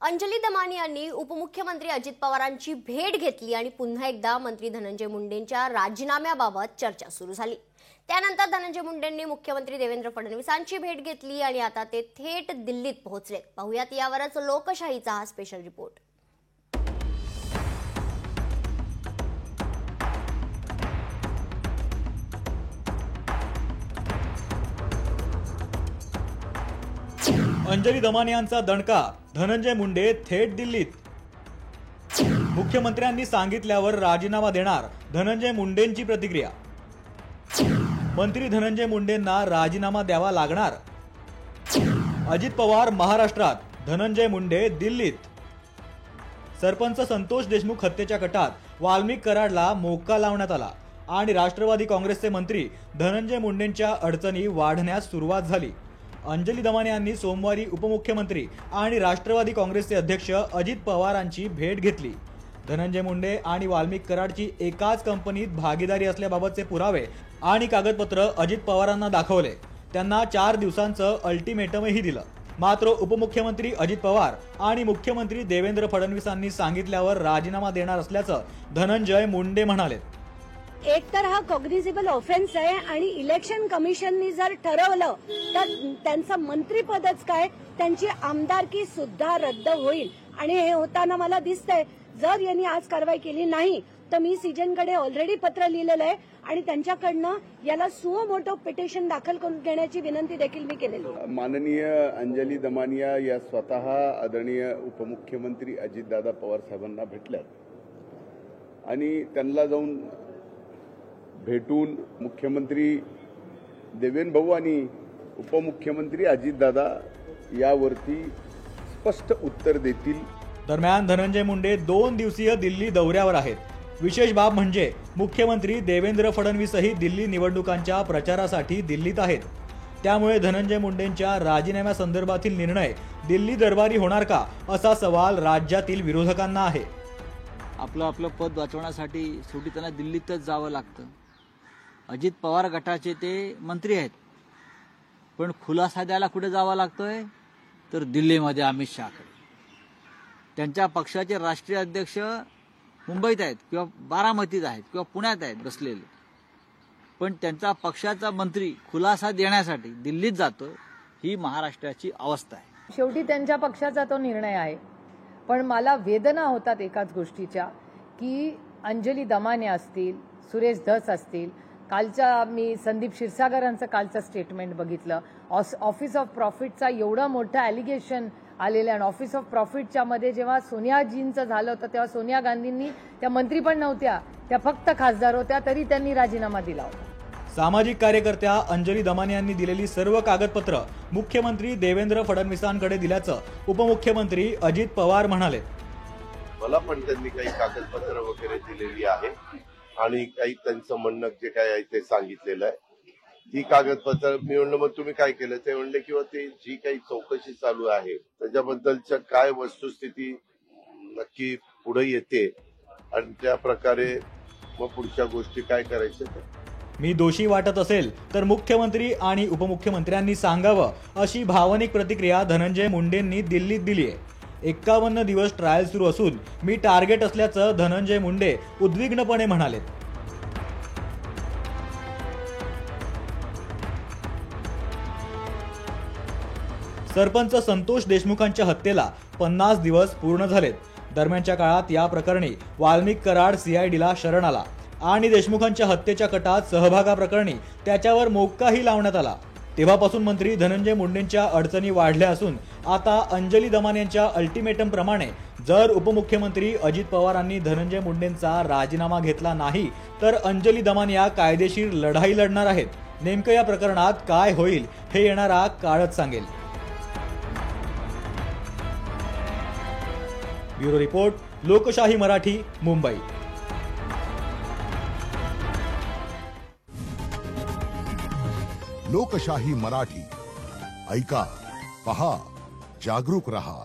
अंजली दमानी यांनी उपमुख्यमंत्री अजित पवारांची भेट घेतली आणि पुन्हा एकदा मंत्री धनंजय मुंडेंच्या राजीनाम्याबाबत चर्चा सुरू झाली। त्यानंतर धनंजय मुंडेंनी मुख्यमंत्री देवेंद्र फडणवीसांची भेट घेतली आणि आता ते थेट दिल्लीत पोहोचले। पाहुयात यावरच लोकशाहीचा हा स्पेशल रिपोर्ट। अंजली दमानी यांचा दणका, धनंजय मुंडे थेट दिल्लीत। मुख्यमंत्र्यांनी सांगितल्यावर राजीनामा देणार, धनंजय मुंडेंची प्रतिक्रिया। मंत्री धनंजय मुंडेंना राजीनामा द्यावा लागणार। अजित पवार महाराष्ट्रात, धनंजय मुंडे दिल्लीत। सरपंच संतोष देशमुख हत्येच्या कटात वाल्मिक कराडला मोक्का लावण्यात आला आणि राष्ट्रवादी काँग्रेसचे मंत्री धनंजय मुंडेंच्या अडचणी वाढण्यास सुरुवात झाली। अंजली दमानी यांनी सोमवारी उपमुख्यमंत्री आणि राष्ट्रवादी काँग्रेसचे अध्यक्ष अजित पवारांची भेट घेतली। धनंजय मुंडे आणि वाल्मिक कराडची एकाच कंपनीत भागीदारी असल्याबाबतचे पुरावे आणि कागदपत्र अजित पवारांना दाखवले। त्यांना 4 दिवसांचं अल्टिमेटमही दिलं। मात्र उपमुख्यमंत्री अजित पवार आणि मुख्यमंत्री देवेंद्र फडणवीसांनी सांगितल्यावर राजीनामा देणार असल्याचं धनंजय मुंडे म्हणाले। एक तर हा कॉग्निझेबल ऑफेन्स आहे आणि इलेक्शन कमिशननी जर ठरवलं तर त्यांचं मंत्रीपदच काय, त्यांची आमदारकी सुद्धा रद्द होईल। आणि हे होताना मला दिसतंय, जर यांनी आज कारवाई केली नाही तर मी सीजनकडे ऑलरेडी पत्र लिहिलेलं आहे आणि त्यांच्याकडनं याला सुओ मोटो पिटिशन दाखल करून घेण्याची विनंती देखील मी केलेली आहे। माननीय अंजली दमानी या स्वतः आदरणीय उपमुख्यमंत्री अजितदादा पवार साहेबांना भेटल्यात आणि त्यांना जाऊन भेटून मुख्यमंत्री देवेंद्र भाऊ आणि उपमुख्यमंत्री अजितदादा यावरती स्पष्ट उत्तर देतील। दरम्यान धनंजय मुंडे 2 दिवसीय दिल्ली दौऱ्यावर आहेत। विशेष बाब म्हणजे मुख्यमंत्री देवेंद्र फडणवीसही दिल्ली निवडणुकांच्या प्रचारासाठी दिल्लीत आहेत। त्यामुळे धनंजय मुंडेंच्या राजीनाम्यासंदर्भातील निर्णय दिल्ली दरबारी होणार का, असा सवाल राज्यातील विरोधकांना आहे। आपलं पद वाचवण्यासाठी शेवटी त्यांना दिल्लीतच जावं लागतं। अजित पवार गटाचे ते मंत्री आहेत, पण खुलासा द्यायला कुठे जावं लागतोय तर दिल्लीमध्ये अमित शहाकडे। त्यांच्या पक्षाचे राष्ट्रीय अध्यक्ष मुंबईत आहेत किंवा बारामतीत आहेत किंवा पुण्यात आहेत बसलेले, पण त्यांचा पक्षाचा मंत्री खुलासा देण्यासाठी दिल्लीत जातो, ही महाराष्ट्राची अवस्था आहे। शेवटी त्यांच्या पक्षाचा तो निर्णय आहे, पण मला वेदना होतात एकाच गोष्टीच्या की अंजली दमानी असतील, सुरेश धस असतील, कालच्या मी संदीप क्षीरसागरांचं कालचं स्टेटमेंट बघितलं। ऑफिस ऑफ प्रॉफिटचा एवढं मोठं ॲलिगेशन आलेलं आणि ऑफिस ऑफ प्रॉफिटच्या मध्ये जेव्हा सोनियाजींचं झालं होतं तेव्हा सोनिया गांधींनी, त्या मंत्री पण नव्हत्या, त्या फक्त खासदार होत्या, तरी त्यांनी राजीनामा दिला होता। सामाजिक कार्यकर्त्या अंजली दमानी यांनी दिलेली सर्व कागदपत्र मुख्यमंत्री देवेंद्र फडणवीसांकडे दिल्याचं उपमुख्यमंत्री अजित पवार म्हणाले। मला पण त्यांनी काही कागदपत्र वगैरे दिलेली आहे आणि काही त्यांचं म्हणणं जे काय आहे ते सांगितलेलं आहे। ही कागदपत्र मी म्हणलं मग तुम्ही काय केलं, ते म्हणले किंवा ते जी काही चौकशी चालू आहे त्याच्याबद्दलच्या काय वस्तुस्थिती नक्की पुढे येते आणि त्या प्रकारे मग पुढच्या गोष्टी काय करायच्या। मी दोषी वाटत असेल तर मुख्यमंत्री आणि उपमुख्यमंत्र्यांनी सांगावं, अशी भावनिक प्रतिक्रिया धनंजय मुंडेंनी दिल्लीत दिली आहे। 51 दिवस ट्रायल सुरू असून मी टार्गेट असल्याचं धनंजय मुंडे उद्विग्नपणे म्हणाले। सरपंच संतोष देशमुखांच्या हत्येला 50 दिवस पूर्ण झालेत। दरम्यानच्या काळात या प्रकरणी वाल्मिक कराड CIDला शरण आला आणि देशमुखांच्या हत्येच्या कटात सहभागाप्रकरणी त्याच्यावर मोक्काही लावण्यात आला। तेव्हापासून मंत्री धनंजय मुंडेंच्या अडचणी वाढल्या असून आता अंजली दमानी यांच्या अल्टिमेटम प्रमाणे जर उपमुख्यमंत्री अजित पवारांनी धनंजय मुंडेंचा राजीनामा घेतला नाही तर अंजली दमानी या कायदेशीर लढाई लढणार आहेत। नेमकं या प्रकरणात काय होईल हे येणारा काळच सांगेल। ब्युरो रिपोर्ट, लोकशाही मराठी, मुंबई। लोकशाही मराठी, ऐका, पहा, जागरूक रहा।